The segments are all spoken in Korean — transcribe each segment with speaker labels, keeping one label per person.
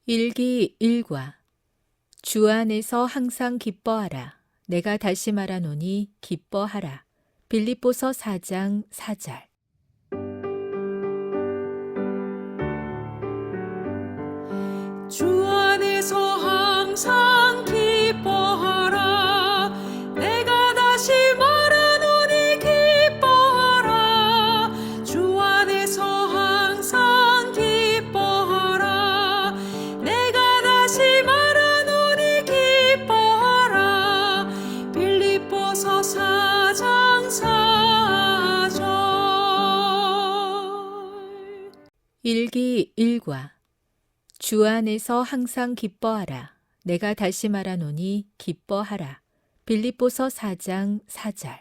Speaker 1: 일기 일과 주 안에서 항상 기뻐하라. 내가 다시 말하노니 기뻐하라. 빌립보서 4장 4절.
Speaker 2: 주 안에서 항상 기뻐하라. 내가 다시 말하노니 기뻐하라. 주 안에서 항상 기뻐하라. 내가 다시 말하노니 기뻐하라. 빌립보서 4장 4절.
Speaker 1: 일기 일과 주 안에서 항상 기뻐하라. 내가 다시 말하노니 기뻐하라. 빌립보서 4장 4절.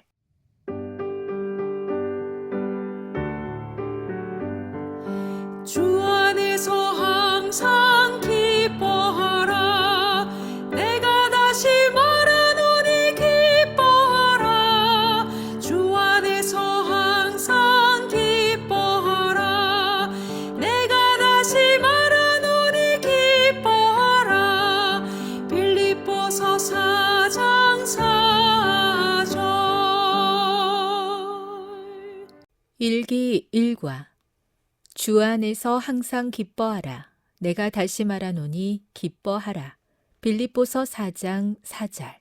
Speaker 2: 주 안에서 항상 기뻐하라. 내가 다시 말하노니 기뻐하라. 주 안에서 항상 기뻐하라. 내가 다시 말하노니 기뻐하라. 빌립보서 4장 4절.
Speaker 1: 일기 일과 주 안에서 항상 기뻐하라. 내가 다시 말하노니 기뻐하라. 빌립보서 4장 4절.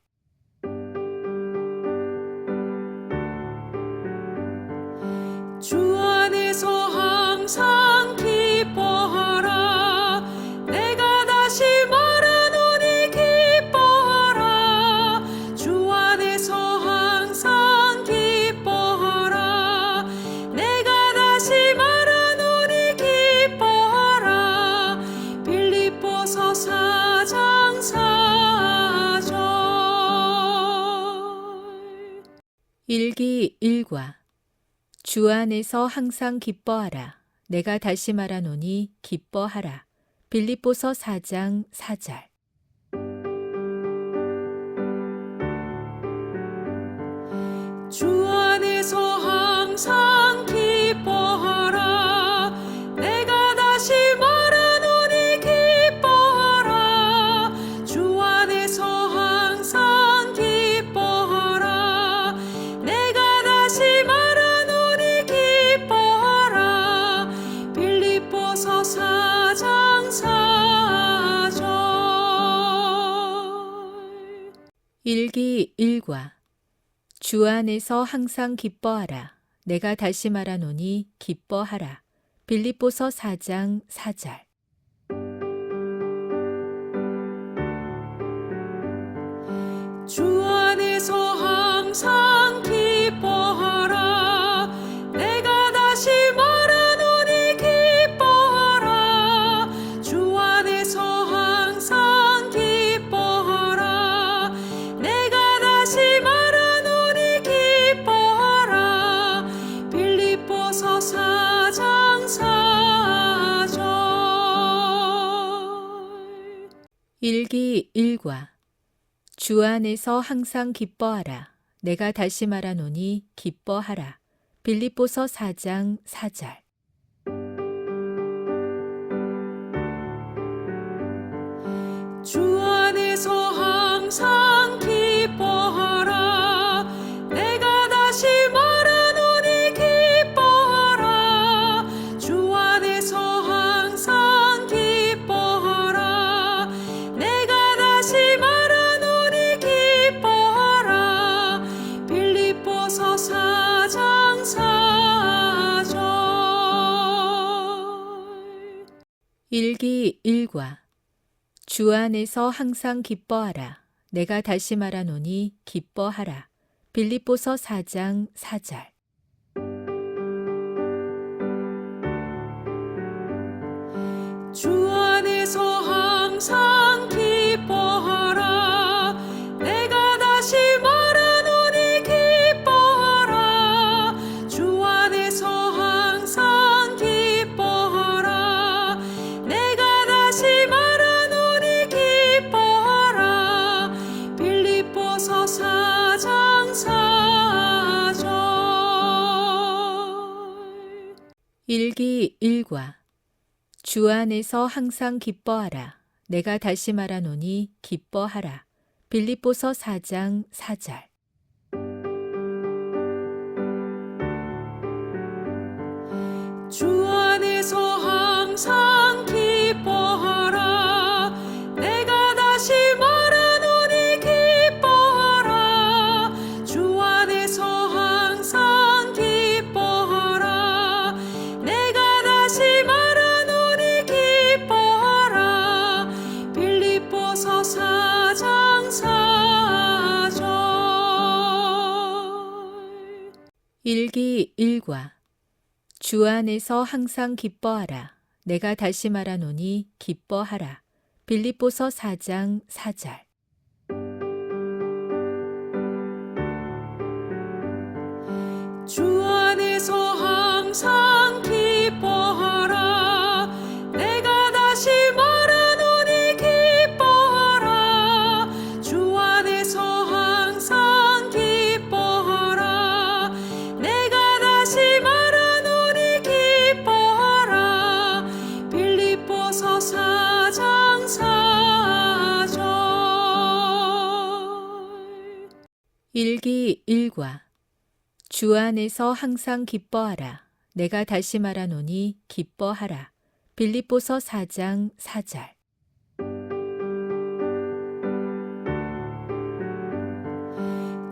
Speaker 2: 주 안에서 항상 기뻐하라. 내가 다시 말하노니 기뻐하라. 주 안에서 항상 기뻐하라. 내가 다시 말하노니 기뻐하라. 빌립보서 4장 4절.
Speaker 1: 일기 일과 주 안에서 항상 기뻐하라. 내가 다시 말하노니 기뻐하라. 빌립보서 4장 4절.
Speaker 2: 주 안에서 항상 기뻐하라. 내가 다시 말하노니 기뻐하라. 주 안에서 항상 기뻐하라. 내가 다시 말하노니 기뻐하라. 빌립보서 4장 4절.
Speaker 1: 일기 일과 주 안에서 항상 기뻐하라. 내가 다시 말하노니 기뻐하라. 빌립보서 4장 4절.
Speaker 2: 주 안에서 항상 기뻐하라. 내가 다시 말하노니 기뻐하라. 주 안에서 항상 기뻐하라. 내가 다시 말하노니 기뻐하라. 빌립보서 4장 4절.
Speaker 1: 일기 일과 주 안에서 항상 기뻐하라. 내가 다시 말하노니 기뻐하라. 빌립보서 4장 4절.
Speaker 2: 주 안에서 항상 기뻐하라. 내가 다시 말하노니 기뻐하라. 주 안에서 항상 기뻐하라. 내가 다시 말하노니 기뻐하라. 빌립보서 4장 4절.
Speaker 1: 일기 일과 주 안에서 항상 기뻐하라. 내가 다시 말하노니 기뻐하라. 빌립보서 4장 4절.
Speaker 2: 주 안에서 항상 기뻐하라. 내가 다시 말하노니 기뻐하라. 주 안에서 항상 기뻐하라. 내가 다시 말하노니 기뻐하라. 빌립보서 4장 4절.
Speaker 1: 일기 일과 주 안에서 항상 기뻐하라. 내가 다시 말하노니 기뻐하라. 빌립보서 4장 4절.
Speaker 2: 주 안에서 항상 기뻐하라. 내가 다시 말하노니 기뻐하라. 주 안에서 항상 기뻐하라. 내가 다시 말하노니 기뻐하라. 빌립보서 4장 4절.
Speaker 1: 일기1과 주 안에서 항상 기뻐하라. 내가 다시 말하노니 기뻐하라. 빌립보서 4장 4절.
Speaker 2: 주 안에서 항상 기뻐하라. 내가 다시 말하노니 기뻐하라. 주 안에서 항상 기뻐하라. 내가 다시 말하노니 기뻐하라. 빌립보서 4장 4절.
Speaker 1: 일기1과 주 안에서 항상 기뻐하라. 내가 다시 말하노니 기뻐하라. 빌립보서 4장 4절.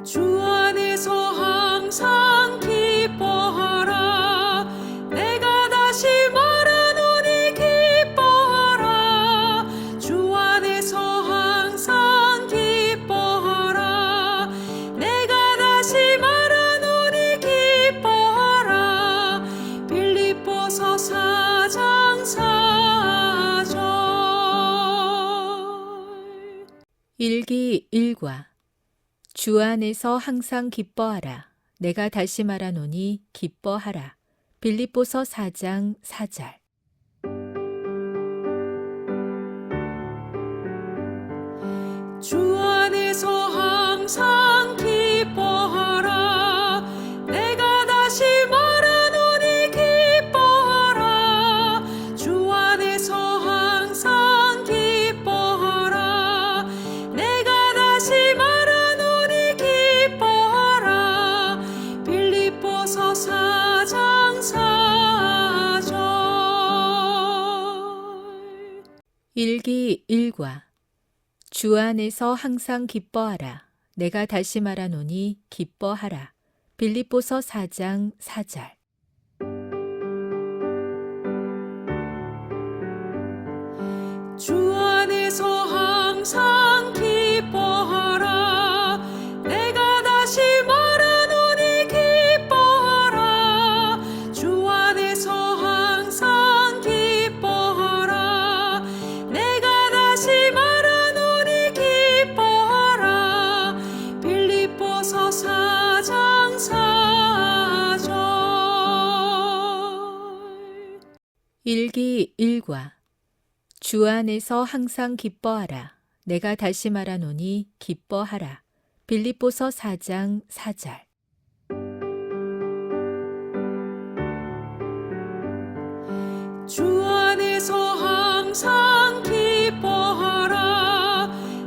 Speaker 2: 주 안에서 항상 기뻐하라. 내가 다시 말하노니 기뻐하라. 주 안에서 항상 기뻐하라. 내가 다시 말하노니 기뻐하라. 빌립보서 4장 4절.
Speaker 1: 일기1과 주 안에서 항상 기뻐하라. 내가 다시 말하노니 기뻐하라. 빌립보서 4장 4절.
Speaker 2: 주 안에서 항상 기뻐하라. 내가 다시 말하노니 기뻐하라. 주 안에서 항상 기뻐하라. 내가 다시 말하노니 기뻐하라. 빌립보서 4장 4절.
Speaker 1: 일기1과 주 안에서 항상 기뻐하라. 내가 다시 말하노니 기뻐하라. 빌립보서 4장 4절.
Speaker 2: 주 안에서 항상 기뻐하라. 내가 다시 말하노니 기뻐하라. 주 안에서 항상 기뻐하라. 내가 다시 말하노니 기뻐하라. 빌립보서 4장 4절.
Speaker 1: 일기1과 주 안에서 항상 기뻐하라. 내가 다시 말하노니 기뻐하라. 빌립보서 4장 4절.
Speaker 2: 주 안에서 항상 기뻐하라.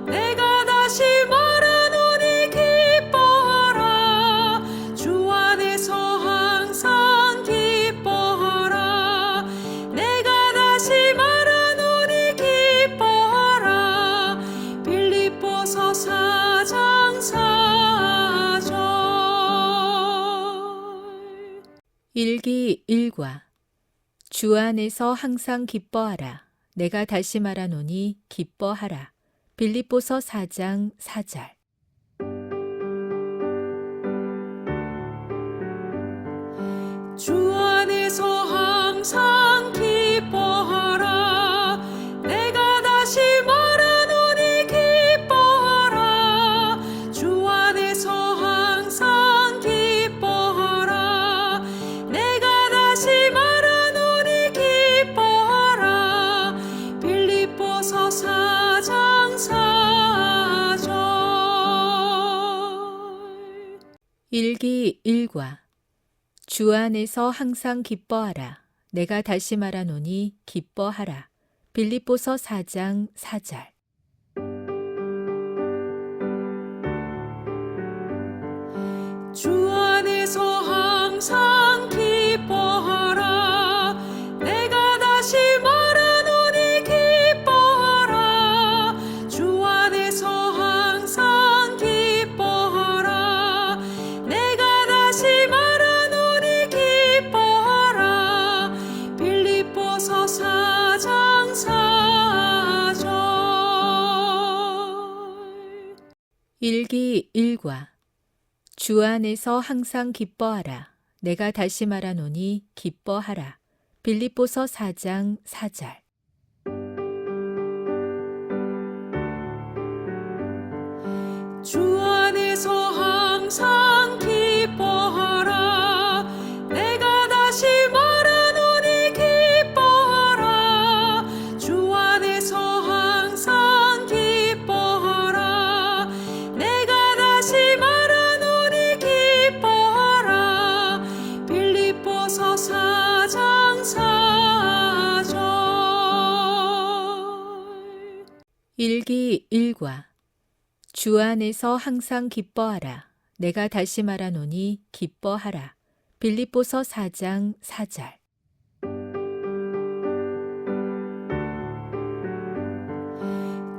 Speaker 2: 내가 다시 말하노니 기뻐하라. 주 안에서 항상 기뻐하라. 내가 다시 말하노니 기뻐하라. 빌립보서 4장 4절.
Speaker 1: 일기1과 주 안에서 항상 기뻐하라. 내가 다시 말하노니 기뻐하라. 빌립보서 4장 4절.
Speaker 2: 주 안에서 항상 기뻐하라. 내가 다시 말하노니 기뻐하라. 주 안에서 항상 기뻐하라. 내가 다시 말하노니 기뻐하라. 빌립보서 4장 4절.
Speaker 1: 일기1과 주 안에서 항상 기뻐하라. 내가 다시 말하노니 기뻐하라. 빌립보서 4장 4절.
Speaker 2: 주 안에서 항상 기뻐하라. 내가 다시 말하노니 기뻐하라. 주 안에서 항상 기뻐하라. 내가 다시 말하노니 기뻐하라. 빌립보서 4장 4절.
Speaker 1: 일기 일과 주 안에서 항상 기뻐하라. 내가 다시 말하노니 기뻐하라. 빌립보서 4장 4절.
Speaker 2: 주 안에서 항상 기뻐하라. 내가 다시 말하노니 기뻐하라. 주 안에서 항상 기뻐하라. 내가 다시 말하노니 기뻐하라. 빌립보서 4장 4절.
Speaker 1: 일기 일과 주 안에서 항상 기뻐하라. 내가 다시 말하노니 기뻐하라. 빌립보서 4장 4절.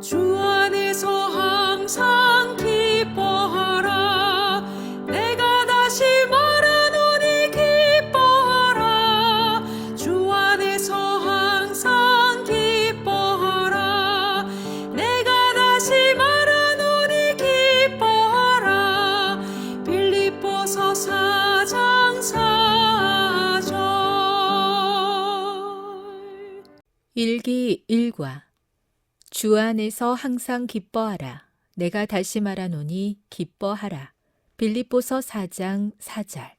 Speaker 2: 주 안에서 항상 기뻐하라. 내가 다시 말하노니 기뻐하라. 주 안에서 항상 기뻐하라. 내가 다시 말하노니 기뻐하라. 빌립보서 4장 4절.
Speaker 1: 일기 일과 주 안에서 항상 기뻐하라. 내가 다시 말하노니 기뻐하라. 빌립보서 4장 4절.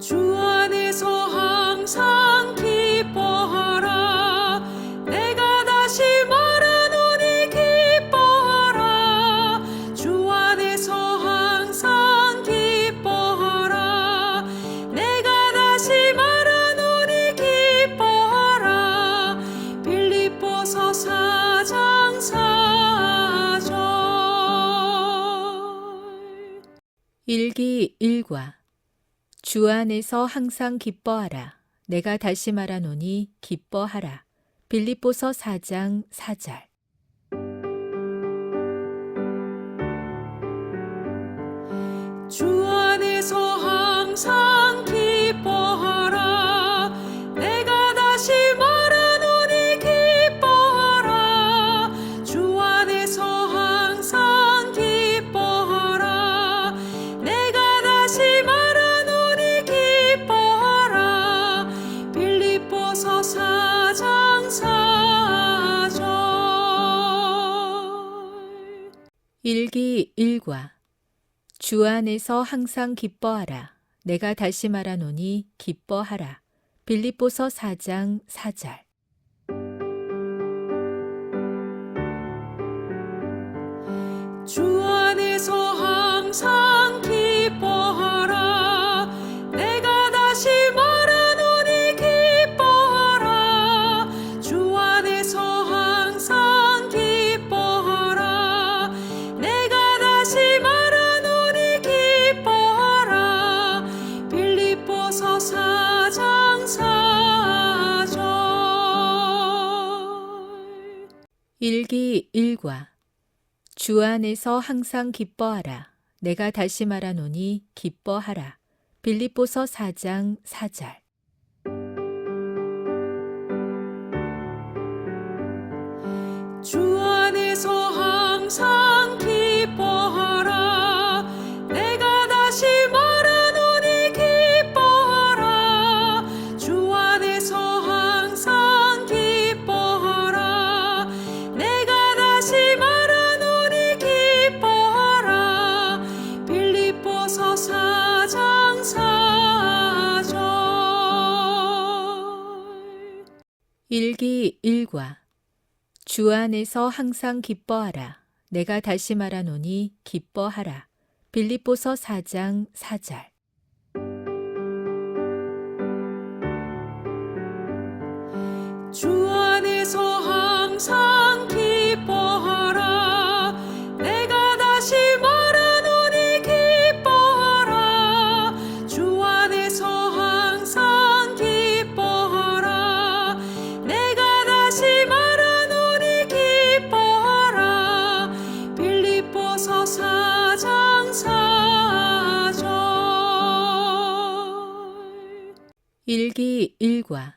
Speaker 2: 주 안에서 항상 기뻐하라. 내가 다시 말하노니 기뻐하라. 주 안에서 항상 기뻐하라. 내가 다시 말하노니 기뻐하라. 빌립보서 4장 4절.
Speaker 1: 일기 일과 주 안에서 항상 기뻐하라. 내가 다시 말하노니 기뻐하라. 빌립보서 4장 4절.
Speaker 2: 주 안에서 항상 기뻐하라. 내가 다시 말하노니 기뻐하라. 주 안에서 항상 기뻐하라. 내가 다시 말하노니 기뻐하라. 빌립보서 4장 4절.
Speaker 1: 일기 일과 주 안에서 항상 기뻐하라. 내가 다시 말하노니 기뻐하라. 빌립보서 4장 4절.
Speaker 2: 주 안에서 항상 기뻐하라. 내가 다시 말하노니 기뻐하라. 주 안에서 항상 기뻐하라. 내가 다시 말하노니 기뻐하라. 빌립보서 4장 4절.
Speaker 1: 일기 일과 주 안에서 항상 기뻐하라. 내가 다시 말하노니 기뻐하라. 빌립보서 4장 4절.
Speaker 2: 주 안에서 항상 기뻐하라. 내가 다시 말하노니 기뻐하라. 주 안에서 항상 기뻐하라. 내가 다시 말하노니 기뻐하라. 빌립보서 4장 4절.
Speaker 1: 일기 일과 주 안에서 항상 기뻐하라. 내가 다시 말하노니 기뻐하라. 빌립보서 4장 4절.
Speaker 2: 항상 기뻐하라 내가 다시 말하노니 기뻐하라 주 안에서 항상 기뻐하라 내가 다시 말하노니 기뻐하라 빌립보서 4장 4절
Speaker 1: 일기 일과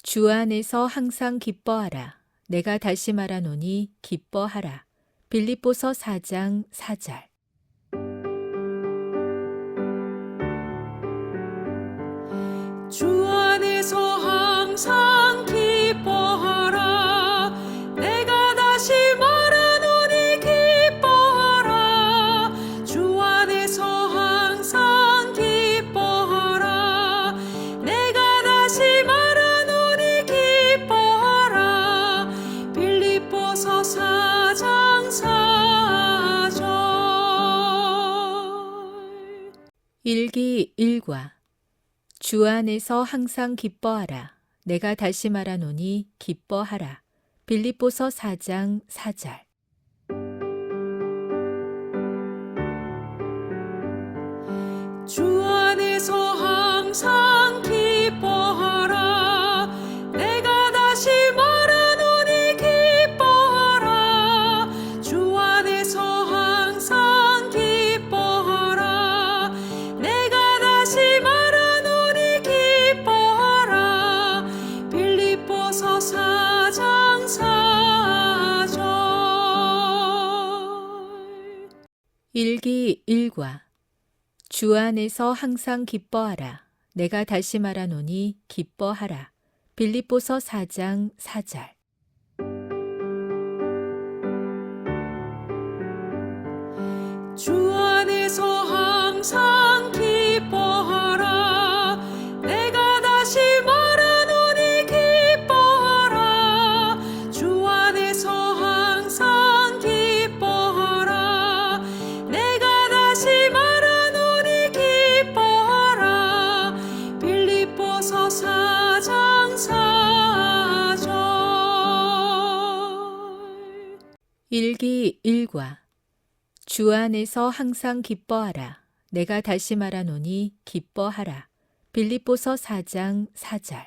Speaker 1: 주 안에서 항상 기뻐하라. 내가 다시 말하노니 기뻐하라. 빌립보서 4장 4절.
Speaker 2: 주 안에서 항상 기뻐하라 내가 다시 말하노니 기뻐하라 주 안에서 항상 기뻐하라 내가 다시 말하노니 기뻐하라 빌립보서 4장 4절
Speaker 1: 일기 일과 주 안에서 항상 기뻐하라. 내가 다시 말하노니 기뻐하라. 빌립보서 4장 4절.
Speaker 2: 주 안에서 항상 기뻐하라 내가 다시 말하노니 기뻐하라 주 안에서 항상 기뻐하라 내가 다시 말하노니 기뻐하라 빌립보서 4장 4절
Speaker 1: 일기 일과 주 안에서 항상 기뻐하라. 내가 다시 말하노니 기뻐하라. 빌립보서 4장 4절.
Speaker 2: 주 안에서 항상 기뻐하라 내가 다시 말하노니 기뻐하라 주 안에서 항상 기뻐하라 내가 다시 말하노니 기뻐하라 빌립보서 4장 4절
Speaker 1: 일기 일과 주 안에서 항상 기뻐하라. 내가 다시 말하노니 기뻐하라. 빌립보서 4장 4절.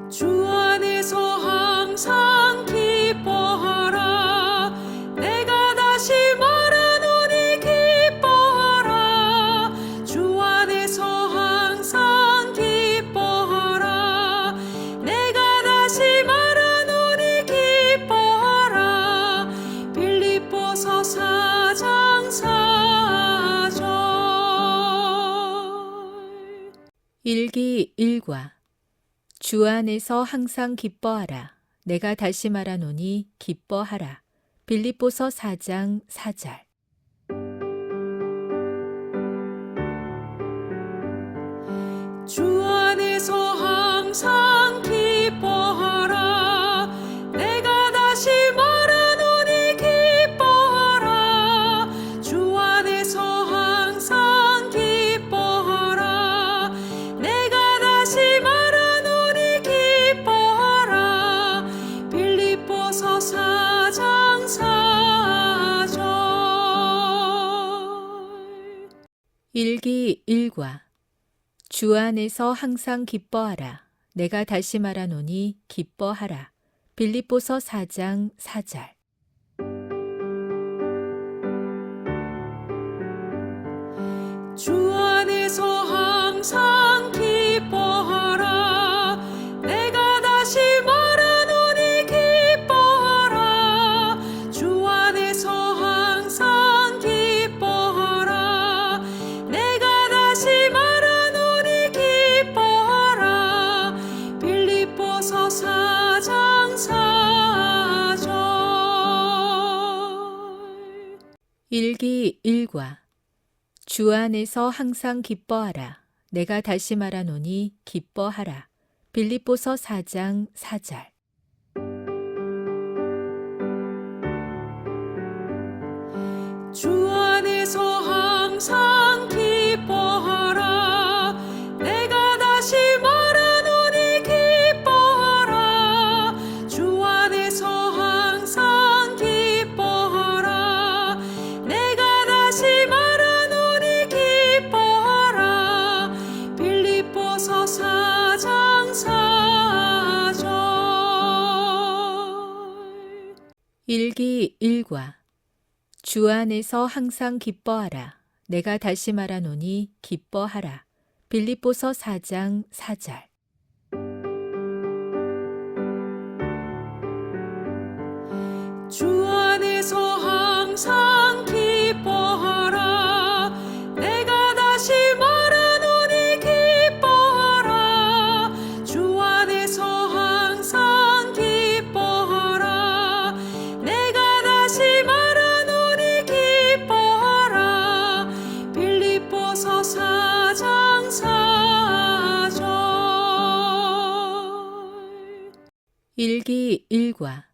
Speaker 2: 주 안에서 항상 기뻐하라 내가 다시 말하노니 기뻐하라 주 안에서 항상 기뻐하라 내가 다시 말하노니 기뻐하라 빌립보서 4장 4절
Speaker 1: 일기 일과 주 안에서 항상 기뻐하라. 내가 다시 말하노니 기뻐하라. 빌립보서 4장 4절.
Speaker 2: 주 안에서 항상 기뻐하라 내가 다시 말하노니 기뻐하라 주 안에서 항상 기뻐하라 내가 다시 말하노니 기뻐하라 빌립보서 4장 4절
Speaker 1: 일기 일과 주 안에서 항상 기뻐하라. 내가 다시 말하노니 기뻐하라. 빌립보서 4장 4절.
Speaker 2: 주 안에서 항상 기뻐하라 내가 다시 말하노니 기뻐하라 주 안에서 항상 기뻐하라 내가 다시 말하노니 기뻐하라 빌립보서 4장 4절
Speaker 1: 일기 일과 주 안에서 항상 기뻐하라. 내가 다시 말하노니 기뻐하라. 빌립보서 4장 4절.
Speaker 2: 주 안에서 항상 기뻐하라 내가 다시
Speaker 1: 일기 1과 주 안에서 항상 기뻐하라. 내가 다시 말하노니 기뻐하라. 빌립보서 4장 4절.
Speaker 2: 주 안에서 항상 기뻐하라. 내가 다시 말하노니 기뻐하라. 주 안에서 항상 기뻐하라. 내가 다시 말하노니 기뻐하라. 빌립보서 4장 4절.
Speaker 1: 일기 1과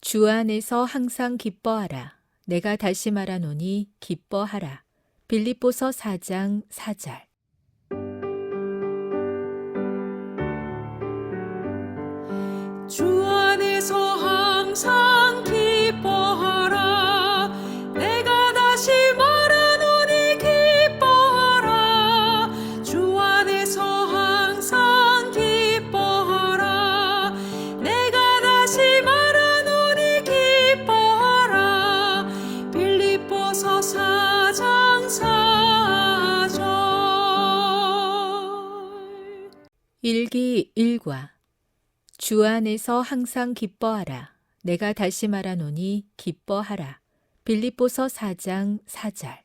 Speaker 1: 주 안에서 항상 기뻐하라. 내가 다시 말하노니 기뻐하라. 빌립보서 4장 4절.
Speaker 2: 주 안에서 항상 기뻐하라. 내가 다시 말하노니 기뻐하라. 주 안에서 항상 기뻐하라. 내가 다시 말하노니 기뻐하라. 빌립보서 4장 4절.
Speaker 1: 일기 1과 주 안에서 항상 기뻐하라. 내가 다시 말하노니 기뻐하라. 빌립보서 4장 4절.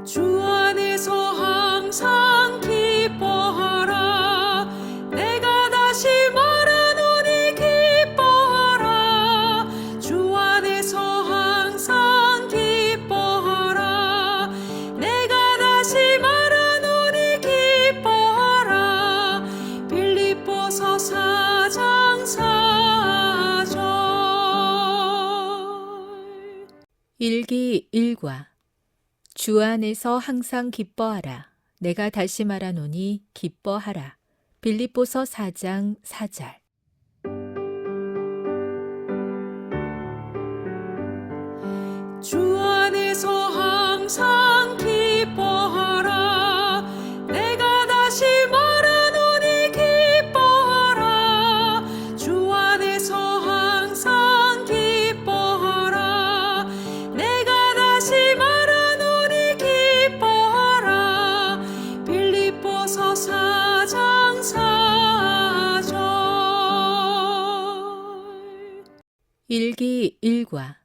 Speaker 2: 주 안에서 항상 기뻐하라. 내가 다시 말하노니 기뻐하라. 주 안에서 항상 기뻐하라. 내가 다시 말하노니 기뻐하라. 빌립보서 4장 4절.
Speaker 1: 일기 1과 주 안에서 항상 기뻐하라. 내가 다시 말하노니 기뻐하라. 빌립보서 4장 4절.
Speaker 2: 주 안에서 항상 기뻐하라. 내가 다시 말하노니 기뻐하라. 주 안에서 항상 기뻐하라. 내가 다시 말하노니 기뻐하라. 빌립보서 4장 4절.
Speaker 1: 일기 1과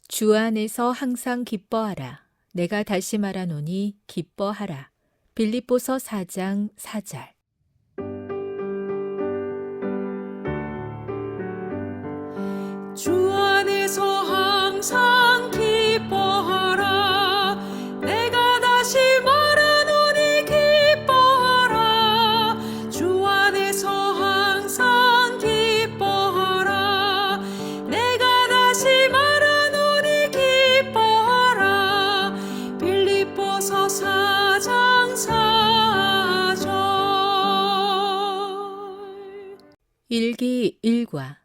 Speaker 1: 주 안에서 항상 기뻐하라. 내가 다시 말하노니 기뻐하라. 빌립보서 4장 4절.
Speaker 2: 주 안에서 항상 기뻐하라. 내가 다시 말하노니 기뻐하라. 주 안에서 항상 기뻐하라. 내가 다시 말하노니 기뻐하라. 빌립보서 4장 4절.
Speaker 1: 일기 1과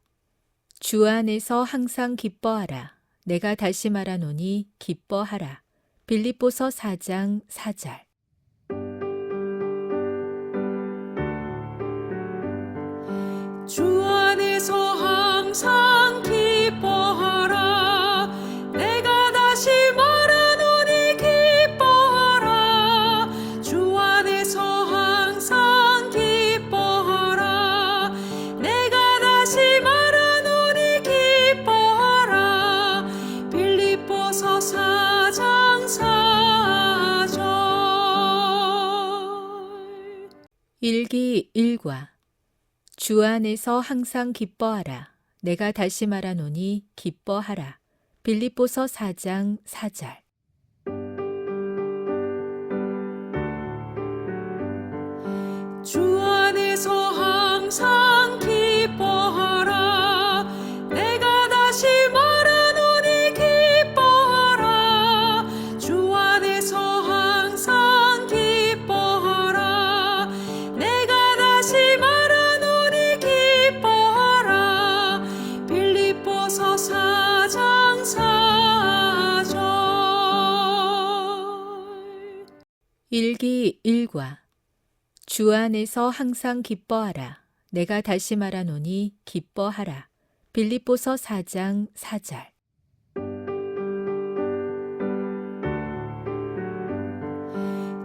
Speaker 1: 주 안에서 항상 기뻐하라. 내가 다시 말하노니 기뻐하라. 빌립보서 4장 4절.
Speaker 2: 주 안에서 항상 기뻐하라. 내가 다시 말하노니 기뻐하라. 주 안에서 항상 기뻐하라. 내가 다시 말하노니 기뻐하라. 빌립보서 4장 4절.
Speaker 1: 일기 1과 주 안에서 항상 기뻐하라. 내가 다시 말하노니 기뻐하라. 빌립보서 4장 4절.
Speaker 2: 주 안에서 항상 기뻐하라. 내가 다시 말하노니 기뻐하라. 주 안에서 항상 기뻐하라. 내가 다시 말하노니 기뻐하라. 빌립보서 4장 4절.
Speaker 1: 일기 1과 주 안에서 항상 기뻐하라. 내가 다시 말하노니 기뻐하라. 빌립보서 4장 4절.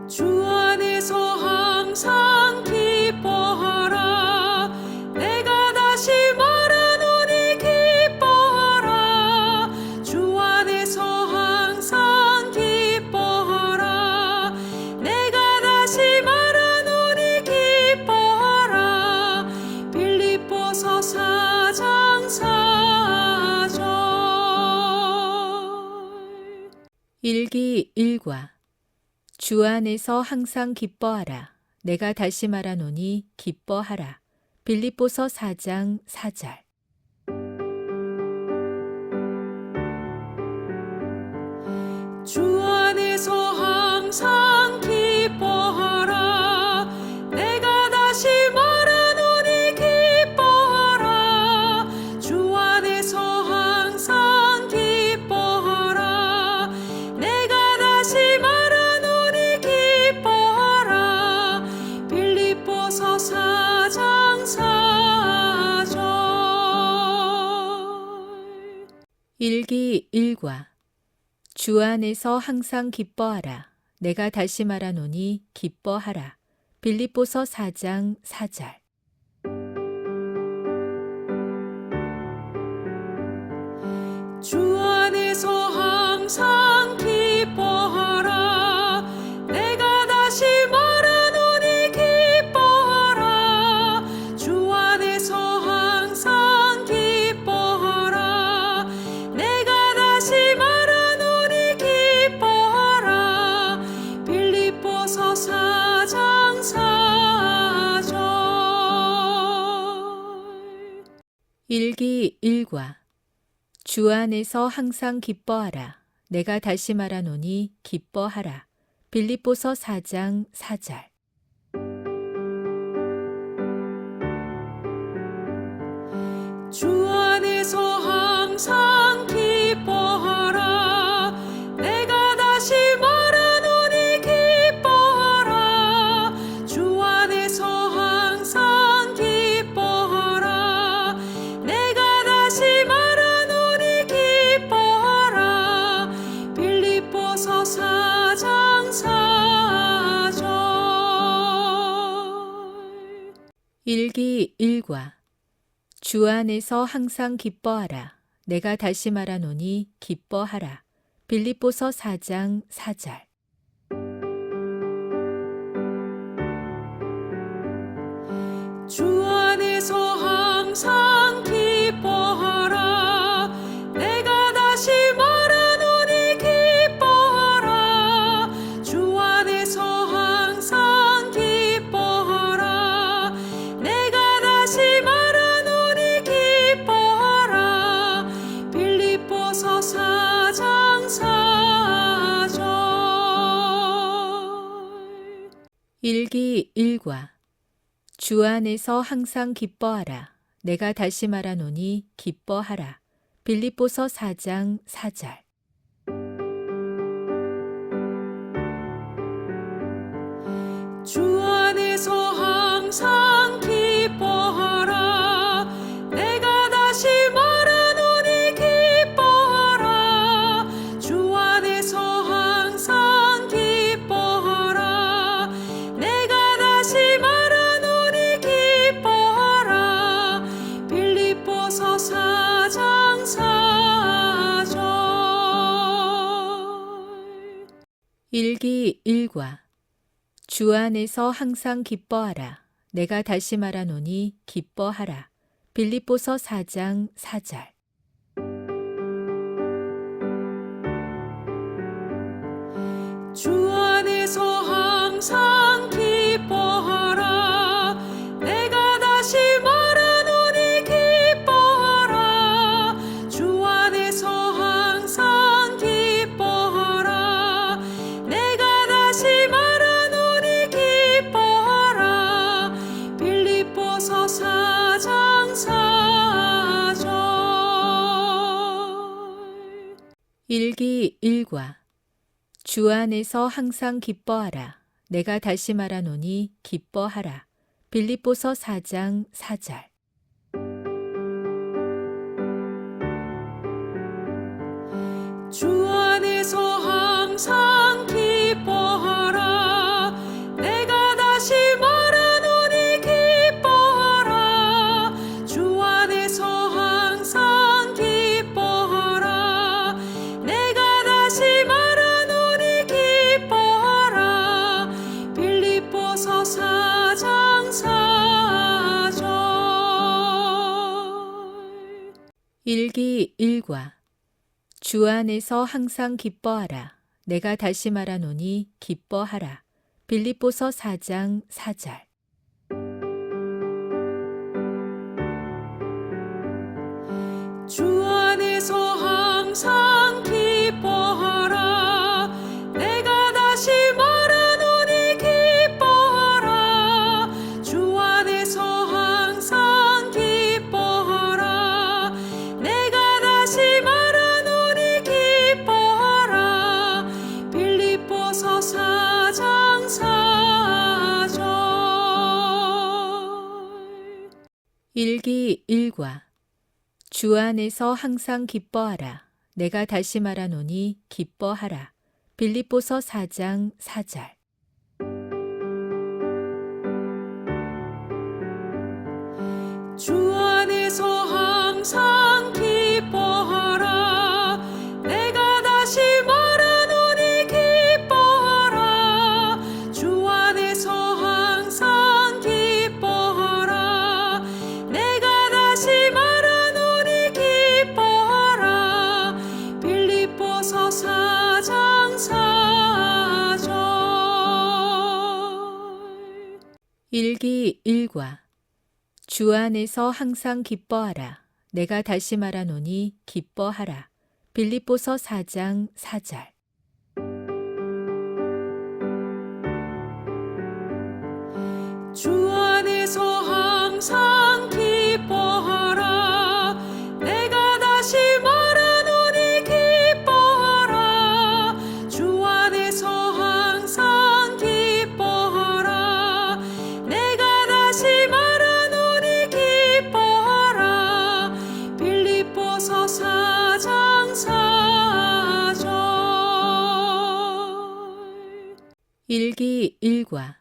Speaker 2: 주 안에서 항상 기뻐하라. 내가 다시 말하노니 기뻐하라. 주 안에서 항상 기뻐하라. 내가 다시 말하노니 기뻐하라. 빌립보서 4장 4절.
Speaker 1: 일기일과 주 안에서 항상 기뻐하라. 내가 다시 말하노니 기뻐하라. 빌립보서 4장 4절.
Speaker 2: 주 안에서 항상 기뻐하라. 내가 다시 말하노니 기뻐하라. 주 안에서 항상 기뻐하라. 내가 다시 말하노니 기뻐하라. 빌립보서 4장 4절.
Speaker 1: 일기일과 주 안에서 항상 기뻐하라. 내가 다시 말하노니 기뻐하라. 빌립보서 4장 4절.
Speaker 2: 주 안에서 항상 기뻐하라. 내가 다시 말하노니 기뻐하라. 주 안에서 항상 기뻐하라. 내가 다시 말하노니 기뻐하라. 빌립보서 4장 4절.
Speaker 1: 일기일과 주 안에서 항상 기뻐하라. 내가 다시 말하노니 기뻐하라. 빌립보서 4장 4절.
Speaker 2: 주 안에서 항상 기뻐하라. 내가 다시 말하노니 기뻐하라. 주 안에서 항상 기뻐하라. 내가 다시 말하노니 기뻐하라. 빌립보서 4장 4절.
Speaker 1: 일기일과 주 안에서 항상 기뻐하라. 내가 다시 말하노니 기뻐하라. 빌립보서 4장 4절.
Speaker 2: 주 안에서 항상 기뻐하라. 내가 다시 말하노니 기뻐하라. 주 안에서 항상 기뻐하라. 내가 다시 말하노니 기뻐하라. 빌립보서 4장 4절.
Speaker 1: 일기일과 주 안에서 항상 기뻐하라. 내가 다시 말하노니 기뻐하라. 빌립보서 4장 4절.
Speaker 2: 주 안에서 항상 기뻐하라. 내가 다시 말하노니 기뻐하라. 주 안에서 항상 기뻐하라. 내가 다시 말하노니 기뻐하라. 빌립보서 4장 4절.
Speaker 1: 일기일과 주 안에서 항상 기뻐하라. 내가 다시 말하노니 기뻐하라. 빌립보서 4장 4절.
Speaker 2: 주 안에서 항상 기뻐하라. 내가 다시 말하노니 기뻐하라. 주 안에서 항상 기뻐하라. 내가 다시 말하노니 기뻐하라. 빌립보서 4장 4절.
Speaker 1: 일기일과 주 안에서 항상 기뻐하라. 내가 다시 말하노니 기뻐하라. 빌립보서 4장 4절.
Speaker 2: 주 안에서 항상 기뻐하라. 내가 다시 말하노니 기뻐하라. 주 안에서 항상 기뻐하라. 내가 다시 말하노니 기뻐하라. 빌립보서 4장 4절.
Speaker 1: 일기1과 주 안에서 항상 기뻐하라. 내가 다시 말하노니 기뻐하라. 빌립보서 4장 4절.
Speaker 2: 주 안에서 항상 기뻐하라. 내가 다시 말하노니 기뻐하라. 주 안에서 항상 기뻐하라. 내가 다시 말하노니 기뻐하라. 빌립보서 4장 4절.
Speaker 1: 일기1과 주 안에서 항상 기뻐하라. 내가 다시 말하노니 기뻐하라. 빌립보서 4장 4절.
Speaker 2: 주 안에서 항상 기뻐하라. 내가 다시 말하노니 기뻐하라. 주 안에서 항상 기뻐하라. 내가 다시 말하노니 기뻐하라. 빌립보서 4장 4절.
Speaker 1: 일기1과 주 안에서 항상 기뻐하라. 내가 다시 말하노니 기뻐하라. 빌립보서 4장 4절.
Speaker 2: 주 안에서 항상 기뻐하라. 내가 다시 말하노니 기뻐하라. 주 안에서 항상 기뻐하라. 내가 다시 말하노니 기뻐하라. 빌립보서 4장 4절.
Speaker 1: 일기1과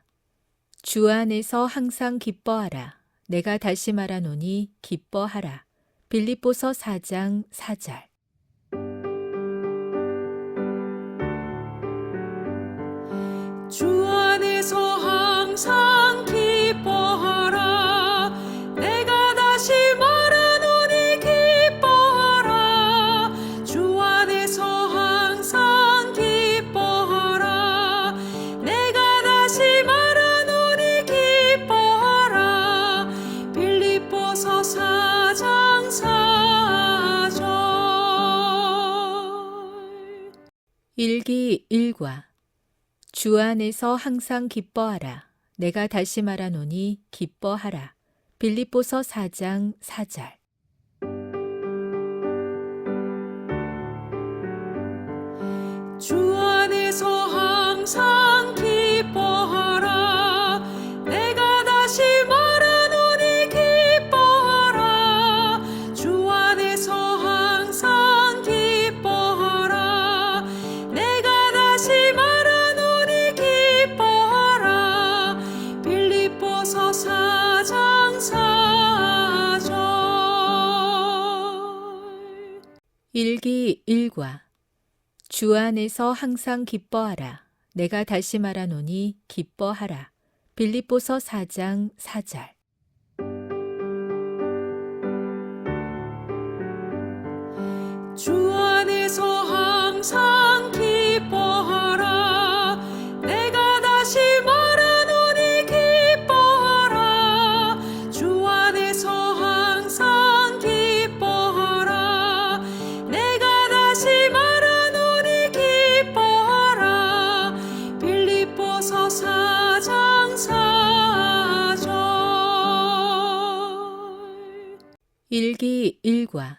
Speaker 1: 주 안에서 항상 기뻐하라. 내가 다시 말하노니 기뻐하라. 빌립보서 4장 4절.
Speaker 2: 주 안에서 항상 기뻐하라. 내가 다시 말하노니 기뻐하라. 주 안에서 항상 기뻐하라. 내가 다시 말하노니 기뻐하라. 빌립보서 4장 4절.
Speaker 1: 일기1과 주 안에서 항상 기뻐하라. 내가 다시 말하노니 기뻐하라. 빌립보서 4장 4절.
Speaker 2: 주 안에서 항상 기뻐하라. 내가 다시 말하노니 기뻐하라. 주 안에서 항상 기뻐하라. 내가 다시 말하노니 기뻐하라. 빌립보서 4장 4절.
Speaker 1: 일기1과 주 안에서 항상 기뻐하라. 내가 다시 말하노니 기뻐하라. 빌립보서 4장 4절.
Speaker 2: 주 안에서 항상 기뻐하라. 내가 다시 말하노니 기뻐하라. 주 안에서 항상 기뻐하라. 내가 다시 말하노니 기뻐하라. 빌립보서 4장 4절.
Speaker 1: 일기1과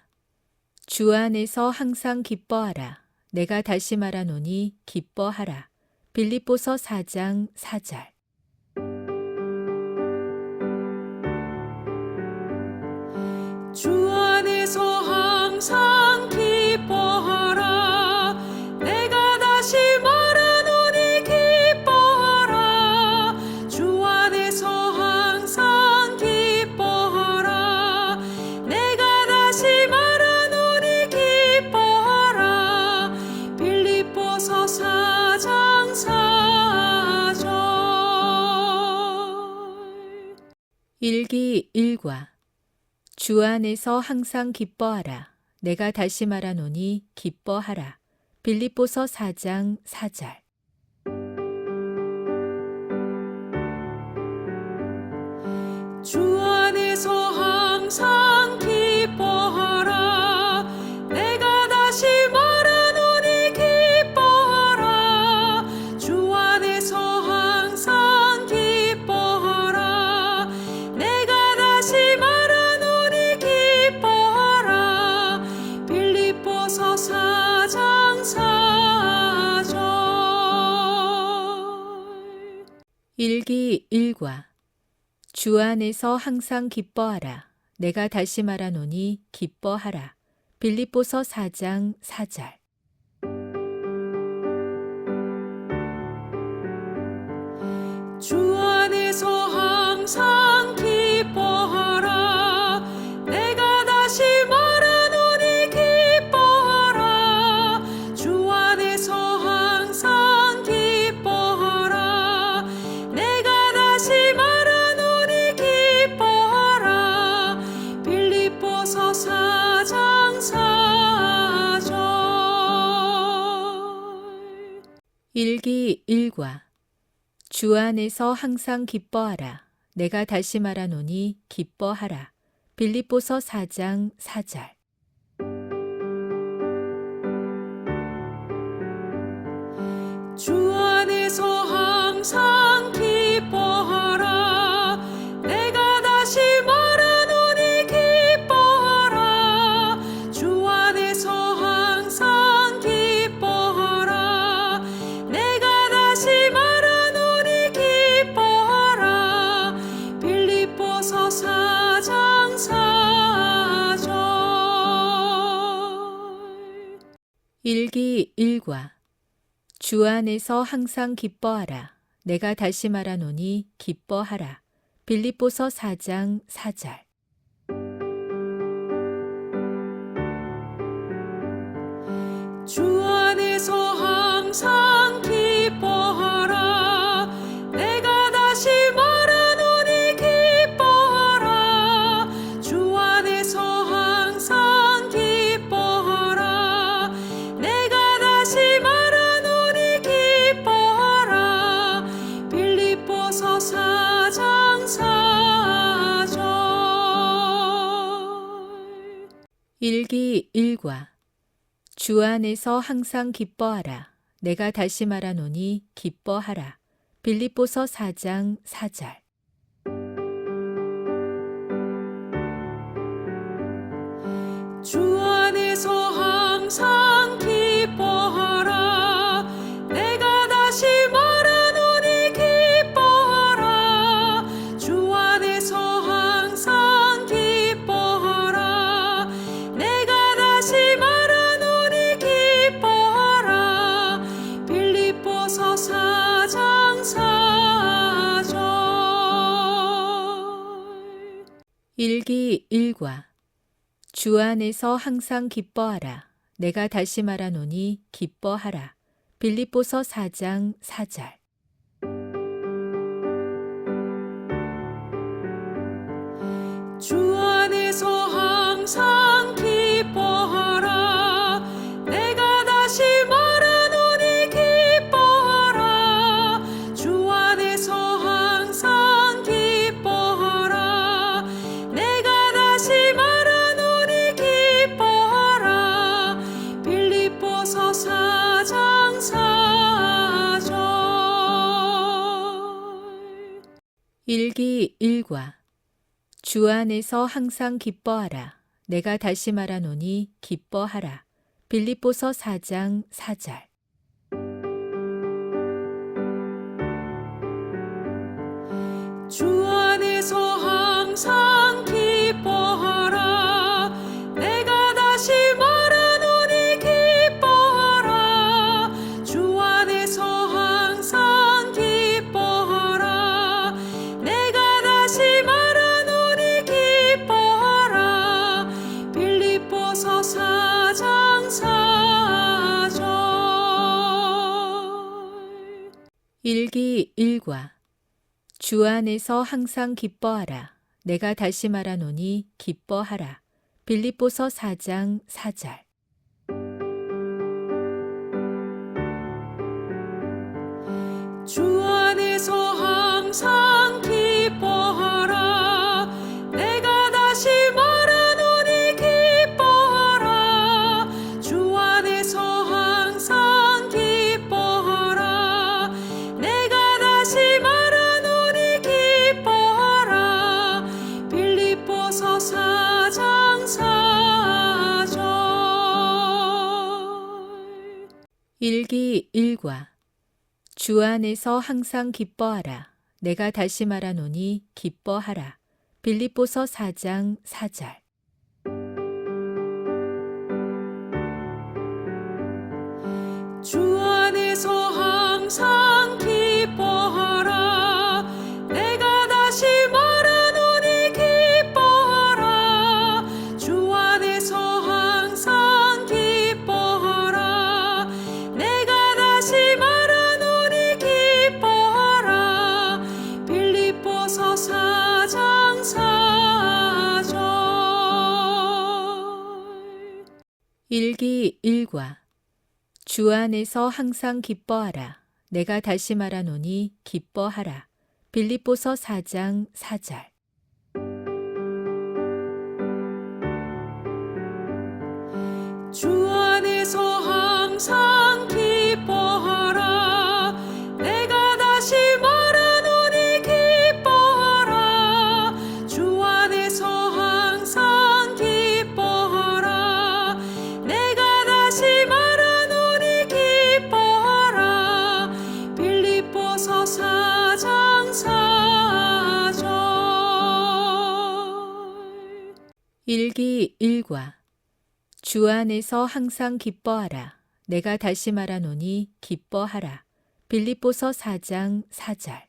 Speaker 1: 주 안에서 항상 기뻐하라. 내가 다시 말하노니 기뻐하라. 빌립보서 4장 4절. 일기 일과 주 안에서 항상 기뻐하라. 내가 다시 말하노니 기뻐하라. 빌립보서 4장 4절.
Speaker 2: 주 안에서 항상 기뻐하라. 내가 다시 말하노니 기뻐하라. 주 안에서 항상 기뻐하라. 내가 다시 말하노니 기뻐하라. 빌립보서 4장 4절.
Speaker 1: 일기 일과 주 안에서 항상 기뻐하라. 내가 다시 말하노니 기뻐하라. 빌립보서 4장 4절.
Speaker 2: 주 안에서 항상 기뻐하라. 내가 다시 말하노니 기뻐하라. 주 안에서 항상 기뻐하라. 내가 다시 말하노니 기뻐하라. 빌립보서 4장 4절.
Speaker 1: 일기 일과 주 안에서 항상 기뻐하라. 내가 다시 말하노니 기뻐하라. 빌립보서 4장 4절.
Speaker 2: 주 안에서 항상 기뻐하라. 내가 다시 말하노니 기뻐하라. 주 안에서 항상 기뻐하라. 내가 다시 말하노니 기뻐하라. 빌립보서 4장 4절.
Speaker 1: 일기 일과 주 안에서 항상 기뻐하라. 내가 다시 말하노니 기뻐하라. 빌립보서 4장 4절.
Speaker 2: 주 안에서 항상 기뻐하라. 내가 다시 말하노니 기뻐하라. 주 안에서 항상 기뻐하라. 내가 다시 말하노니 기뻐하라. 빌립보서 4장 4절.
Speaker 1: 일기 일과 주 안에서 항상 기뻐하라. 내가 다시 말하노니 기뻐하라. 빌립보서 4장 4절.
Speaker 2: 주 안에서 항상 기뻐하라. 내가 다시 말하노니 기뻐하라. 주 안에서 항상 기뻐하라. 내가 다시 말하노니 기뻐하라. 빌립보서 4장 4절.
Speaker 1: 일기 일과 주 안에서 항상 기뻐하라. 내가 다시 말하노니 기뻐하라. 빌립보서 4장 4절.
Speaker 2: 주 안에서 항상 기뻐하라. 내가 다시 말하노니 기뻐하라. 주 안에서 항상 기뻐하라. 내가 다시 말하노니 기뻐하라. 빌립보서 4장 4절.
Speaker 1: 일기 일과 주 안에서 항상 기뻐하라. 내가 다시 말하노니 기뻐하라. 빌립보서 4장 4절.
Speaker 2: 주 안에서 항상 기뻐하라. 내가 다시 말하노니 기뻐하라. 주 안에서 항상 기뻐하라. 내가 다시 말하노니 기뻐하라. 빌립보서 4장 4절.
Speaker 1: 일기 일과 주 안에서 항상 기뻐하라. 내가 다시 말하노니 기뻐하라. 빌립보서 4장 4절.
Speaker 2: 주 안에서 항상 기뻐하라. 내가 다시 말하노니 기뻐하라. 주 안에서 항상 기뻐하라. 내가 다시 말하노니 기뻐하라. 빌립보서 4장 4절.
Speaker 1: 일기1과 주 안에서 항상 기뻐하라. 내가 다시 말하노니 기뻐하라. 빌립보서 4장 4절.
Speaker 2: 주 안에서 항상 기뻐하라. 내가 다시 말하노니 기뻐하라. 주 안에서 항상 기뻐하라. 내가 다시 말하노니 기뻐하라. 빌립보서 4장 4절.
Speaker 1: 일기1과 주 안에서 항상 기뻐하라. 내가 다시 말하노니 기뻐하라. 빌립보서 4장 4절.
Speaker 2: 주 안에서 항상 기뻐하라. 내가 다시 말하노니 기뻐하라. 주 안에서 항상 기뻐하라. 내가 다시 말하노니 기뻐하라. 빌립보서 4장 4절.
Speaker 1: 일기1과 주 안에서 항상 기뻐하라. 내가 다시 말하노니 기뻐하라. 빌립보서 4장 4절.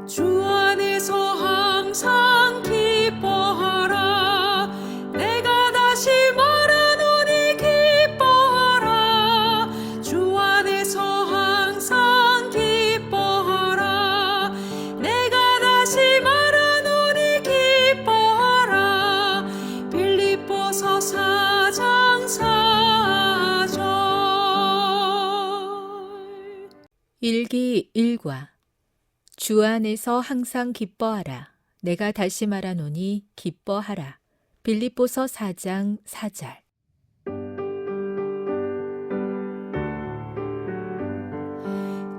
Speaker 2: 주 안에서 항상 기뻐하라. 내가 다시 말하노니 기뻐하라. 주 안에서 항상 기뻐하라. 내가 다시 말하노니 기뻐하라. 빌립보서 4장 4절.
Speaker 1: 일기1과 주 안에서 항상 기뻐하라. 내가 다시 말하노니 기뻐하라. 빌립보서 4장 4절.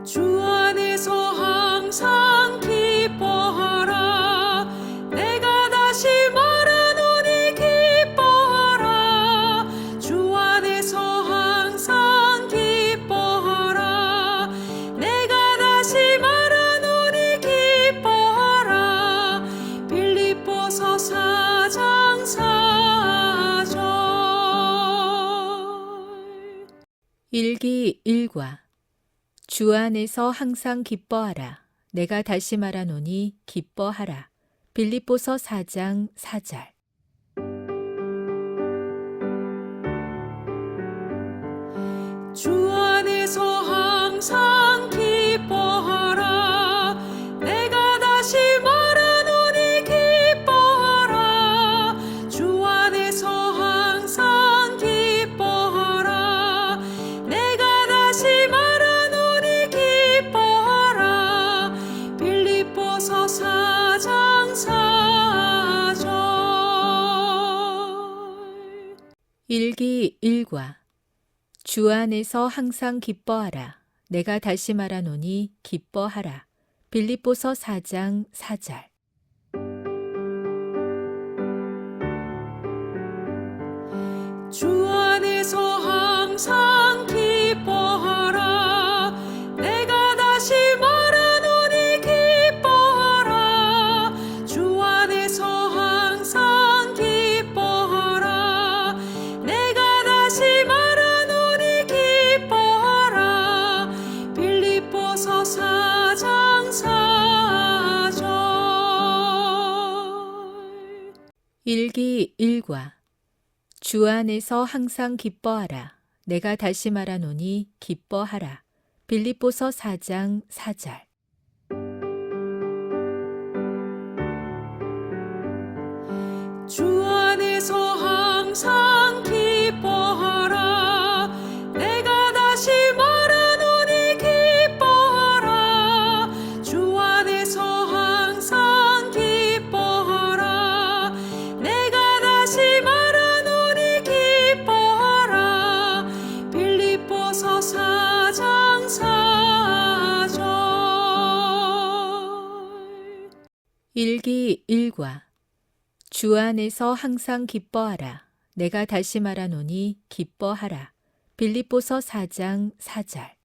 Speaker 2: 주 안에서 항상 기뻐하라. 내가 다시 말하노니 기뻐하라. 주 안에서 항상 기뻐하라. 내가 다시 말하노니 기뻐하라. 빌립보서 4장 4절.
Speaker 1: 일기1과 주 안에서 항상 기뻐하라. 내가 다시 말하노니 기뻐하라. 빌립보서 4장 4절.
Speaker 2: 주 안에서 항상 기뻐하라. 내가 다시 말하노니 기뻐하라. 주 안에서 항상 기뻐하라. 내가 다시 말하노니 기뻐하라. 빌립보서 4장 4절.
Speaker 1: 일기1과 주 안에서 항상 기뻐하라. 내가 다시 말하노니 기뻐하라. 빌립보서 4장 4절.
Speaker 2: 주 안에서 항상 기뻐하라. 내가 다시 말하노니 기뻐하라. 주 안에서 항상 기뻐하라. 내가 다시 말하노니 기뻐하라. 빌립보서 4장 4절.
Speaker 1: 일기1과 주 안에서 항상 기뻐하라. 내가 다시 말하노니 기뻐하라. 빌립보서 4장 4절.
Speaker 2: 주 안에서 항상 기뻐하라. 내가 다시 말하노니 기뻐하라. 주 안에서 항상 기뻐하라. 내가 다시 말하노니 기뻐하라. 빌립보서 4장 4절.
Speaker 1: 일기 일과 주 안에서 항상 기뻐하라. 내가 다시 말하노니 기뻐하라. 빌립보서 4장 4절.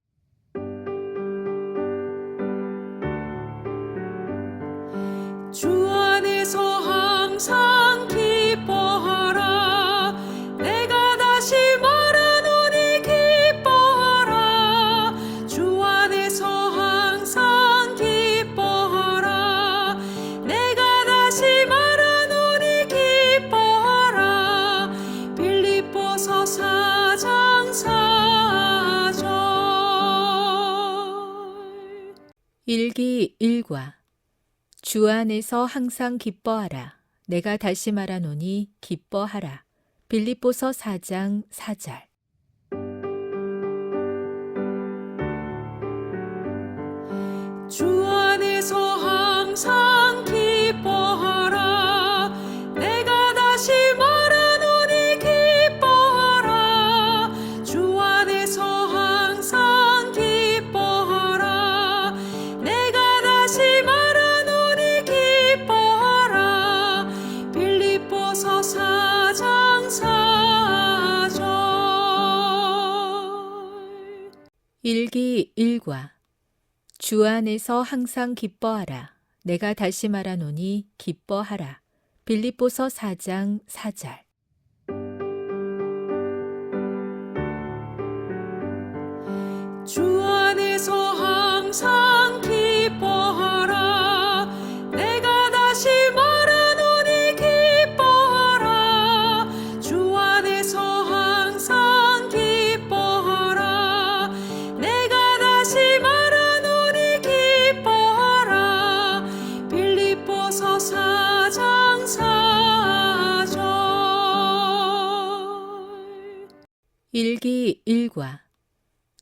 Speaker 2: 주 안에서 항상 기뻐하라. 내가 다시 말하노니 기뻐하라. 주 안에서 항상 기뻐하라. 내가 다시 말하노니 기뻐하라. 빌립보서 4장 4절.
Speaker 1: 일기 일과 주 안에서 항상 기뻐하라. 내가 다시 말하노니 기뻐하라. 빌립보서 4장 4절.
Speaker 2: 주 안에서 항상 기뻐하라. 내가 다시 말하노니 기뻐하라. 주 안에서 항상 기뻐하라. 내가 다시 말하노니 기뻐하라. 빌립보서 4장 4절.
Speaker 1: 일기 일과 주 안에서 항상 기뻐하라. 내가 다시 말하노니 기뻐하라. 빌립보서 4장 4절.
Speaker 2: 주 안에서 항상 기뻐하라. 내가 다시 말하노니 기뻐하라. 주 안에서 항상 기뻐하라. 내가 다시 말하노니 기뻐하라. 빌립보서 4장 4절.
Speaker 1: 일기 일과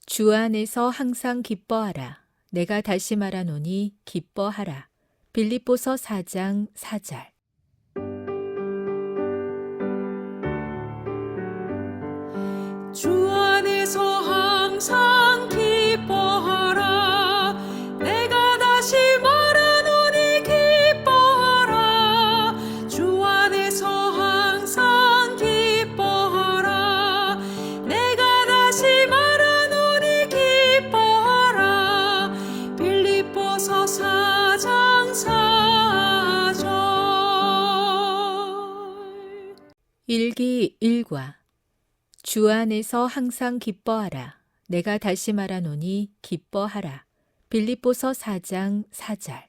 Speaker 1: 주 안에서 항상 기뻐하라. 내가 다시 말하노니 기뻐하라. 빌립보서 4장 4절.
Speaker 2: 주 안에서 항상 기뻐하라. 내가 다시 말하노니 기뻐하라. 주 안에서 항상 기뻐하라. 내가 다시 말하노니 기뻐하라. 빌립보서 4장 4절.
Speaker 1: 일기 일과 주 안에서 항상 기뻐하라. 내가 다시 말하노니 기뻐하라. 빌립보서 4장 4절.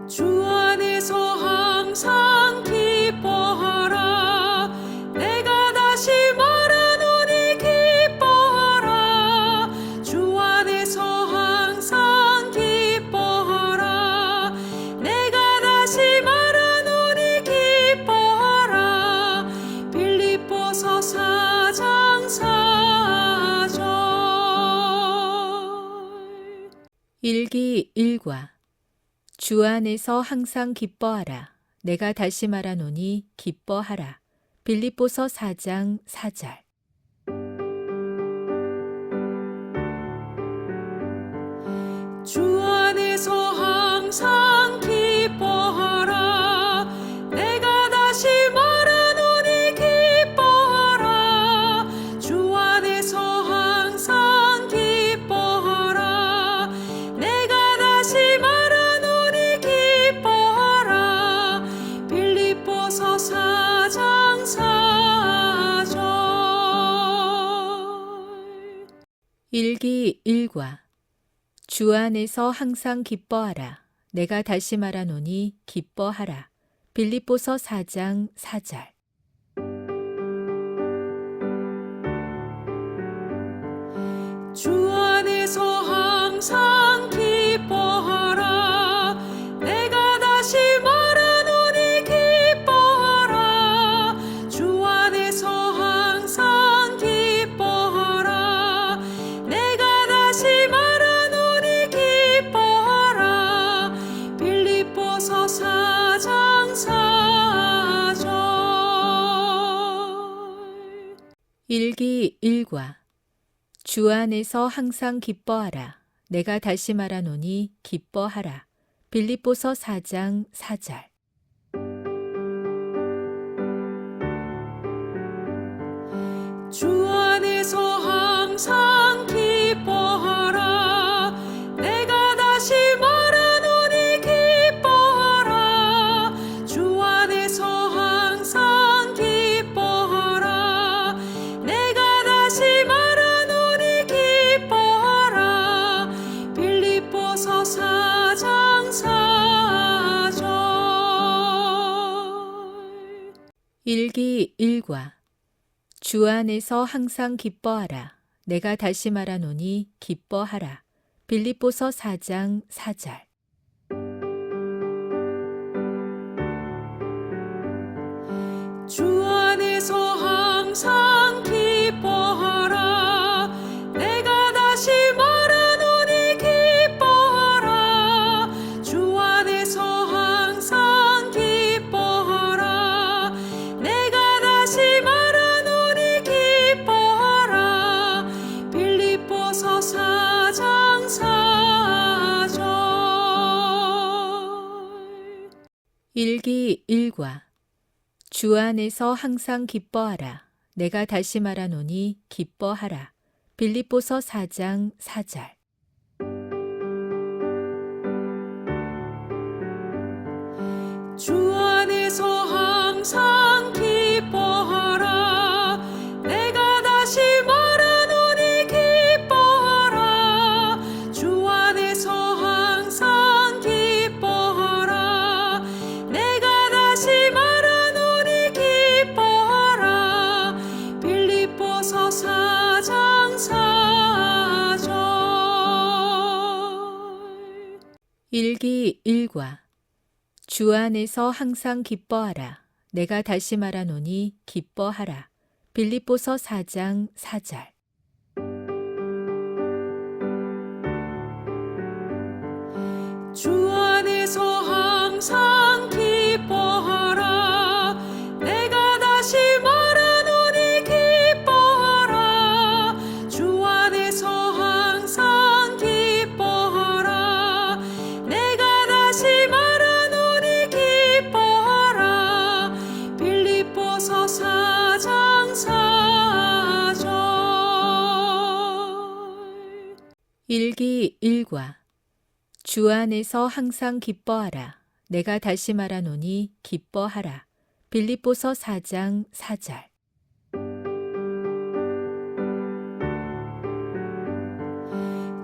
Speaker 2: 주 안에서 항상 기뻐하라. 내가 다시 말하노니 기뻐하라. 주 안에서 항상 기뻐하라. 내가 다시 말하노니 기뻐하라. 빌립보서 4장 4절.
Speaker 1: 일기 일과 주 안에서 항상 기뻐하라. 내가 다시 말하노니 기뻐하라. 빌립보서 4장 4절.
Speaker 2: 주 안에서 항상 기뻐하라. 내가 다시 말하노니 기뻐하라. 주 안에서 항상 기뻐하라. 내가 다시 말하노니 기뻐하라. 빌립보서 4장 4절.
Speaker 1: 일기 일과 주 안에서 항상 기뻐하라. 내가 다시 말하노니 기뻐하라. 빌립보서 4장 4절.
Speaker 2: 다시 말하노니 기뻐하라 주 안에서 항상 기뻐하라 내가 다시 말하노니 기뻐하라 빌립보서 4장 4절
Speaker 1: 일기 일과 주 안에서 항상 기뻐하라. 내가 다시 말하노니 기뻐하라. 빌립보서 4장 4절
Speaker 2: 주 안에서 항상 기뻐하라 내가 다시 말하노니 기뻐하라 주 안에서 항상 기뻐하라 내가 다시 말하노니 기뻐하라 빌립보서 4장 4절
Speaker 1: 일기 일과 주 안에서 항상 기뻐하라. 내가 다시 말하노니 기뻐하라. 빌립보서 4장 4절
Speaker 2: 주 안에서 항상 기뻐하라 내가 다시 말하노니 기뻐하라 주 안에서 항상 기뻐하라 내가 다시 말하노니 기뻐하라 빌립보서 4장 4절
Speaker 1: 일기 일과 주 안에서 항상 기뻐하라. 내가 다시 말하노니 기뻐하라. 빌립보서 4장 4절
Speaker 2: 주 안에서 항상 기뻐하라 내가 다시 말하노니 기뻐하라 주 안에서 항상 기뻐하라 내가 다시 말하노니 기뻐하라 빌립보서 4장 4절
Speaker 1: 일기 일과 주 안에서 항상 기뻐하라. 내가 다시 말하노니 기뻐하라. 빌립보서 4장 4절
Speaker 2: 주 안에서 항상 기뻐하라 내가 다시 말하노니 기뻐하라 주 안에서 항상 기뻐하라 내가 다시 말하노니 기뻐하라 빌립보서 4장 4절
Speaker 1: 일기 일과 주 안에서 항상 기뻐하라. 내가 다시 말하노니 기뻐하라. 빌립보서 4장 4절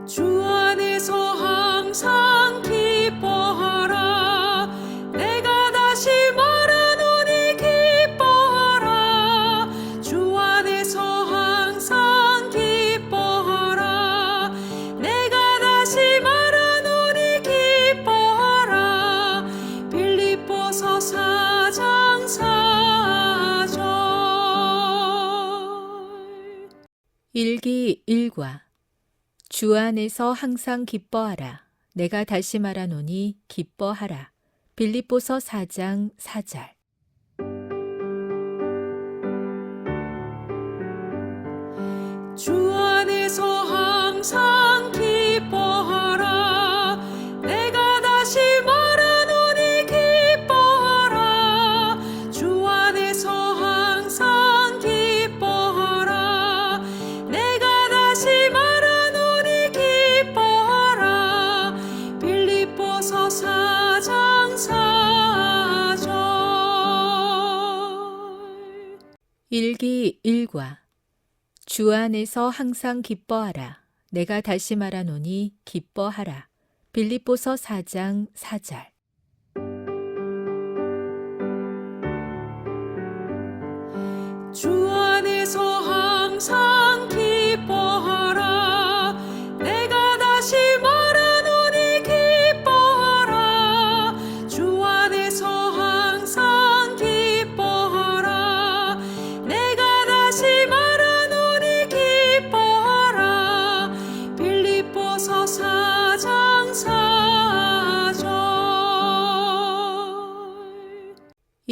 Speaker 2: 주 안에서 항상 기뻐하라 내가 다시 말하노니 기뻐하라 주 안에서 항상 기뻐하라 내가 다시 말하노니 기뻐하라 빌립보서 4장 4절
Speaker 1: 일기 일과 주 안에서 항상 기뻐하라. 내가 다시 말하노니 기뻐하라. 빌립보서 4장 4절
Speaker 2: 주 안에서 항상 기뻐하라 내가 다시 말하노니 기뻐하라 주 안에서 항상 기뻐하라 내가 다시 말하노니 기뻐하라 빌립보서 4장 4절
Speaker 1: 일기 일과 주 안에서 항상 기뻐하라. 내가 다시 말하노니 기뻐하라. 빌립보서 4장 4절
Speaker 2: 주 안에서 항상 기뻐하라 내가 다시 말하노니 기뻐하라 주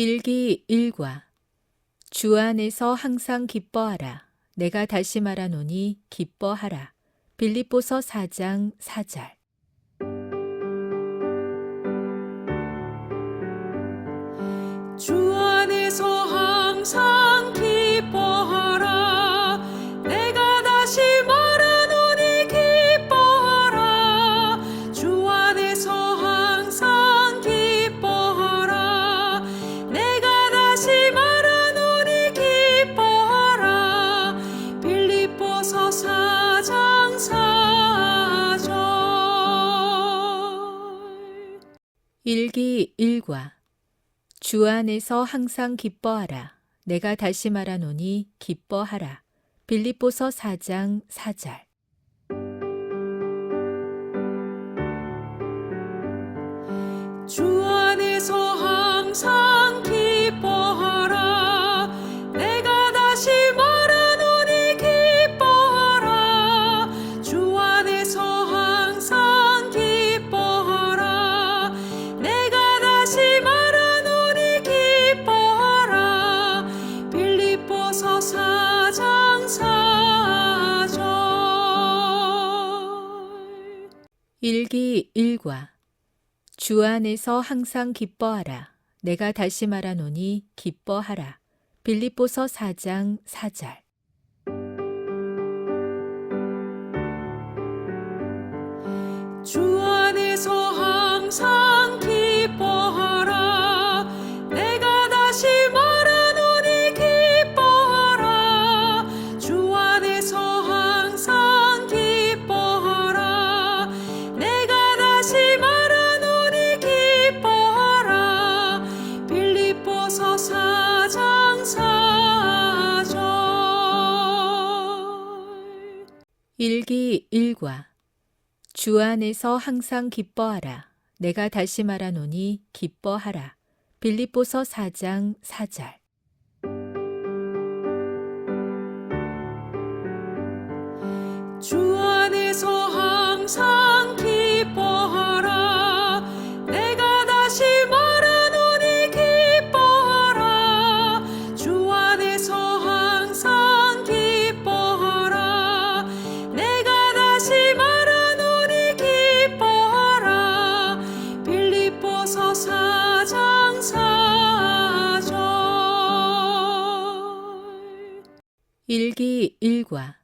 Speaker 1: 일기 일과 주 안에서 항상 기뻐하라. 내가 다시 말하노니 기뻐하라. 빌립보서 4장 4절.
Speaker 2: 주 안에서 항상 기뻐하라. 내가 다시 말하노니 기뻐하라. 주 안에서 항상 기뻐하라. 내가 다시 말하노니 기뻐하라. 빌립보서 4장 4절.
Speaker 1: 일기 일과 주 안에서 항상 기뻐하라. 내가 다시 말하노니 기뻐하라. 빌립보서 4장 4절.
Speaker 2: 주 안에서 항상 기뻐하라. 내가 다시 말하노니 기뻐하라. 주 안에서 항상 기뻐하라. 내가 다시 말하노니 기뻐하라. 빌립보서 4장 4절.
Speaker 1: 일기 일과 주 안에서 항상 기뻐하라. 내가 다시 말하노니 기뻐하라. 빌립보서 4장 4절.
Speaker 2: 주 안에서 항상 기뻐하라. 내가 다시 말하노니 기뻐하라. 주 안에서 항상 기뻐하라. 내가 다시 말하노니 기뻐하라. 빌립보서 4장 4절.
Speaker 1: 일기 일과 주 안에서 항상 기뻐하라. 내가 다시 말하노니 기뻐하라. 빌립보서 4장 4절.
Speaker 2: 주 안에서 항상 기뻐하라. 내가 다시 말하노니 기뻐하라. 주 안에서 항상 기뻐하라. 내가 다시 말하노니 기뻐하라. 빌립보서 4장 4절.
Speaker 1: 일기 일과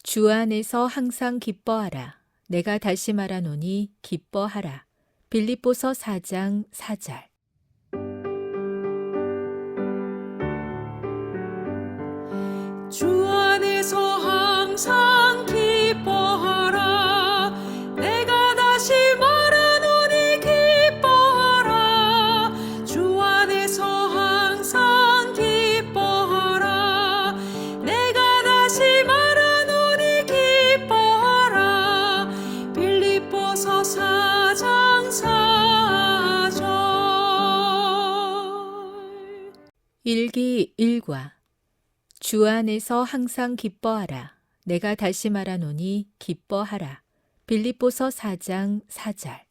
Speaker 1: 주 안에서 항상 기뻐하라. 내가 다시 말하노니 기뻐하라. 빌립보서 4장 4절.
Speaker 2: 주 안에서 항상 기뻐하라. 내가 다시 말하노니 기뻐하라. 주 안에서 항상 기뻐하라. 내가 다시 말하노니 기뻐하라. 빌립보서 4장 4절.
Speaker 1: 일기 일과 주 안에서 항상 기뻐하라. 내가 다시 말하노니 기뻐하라. 빌립보서 4장 4절.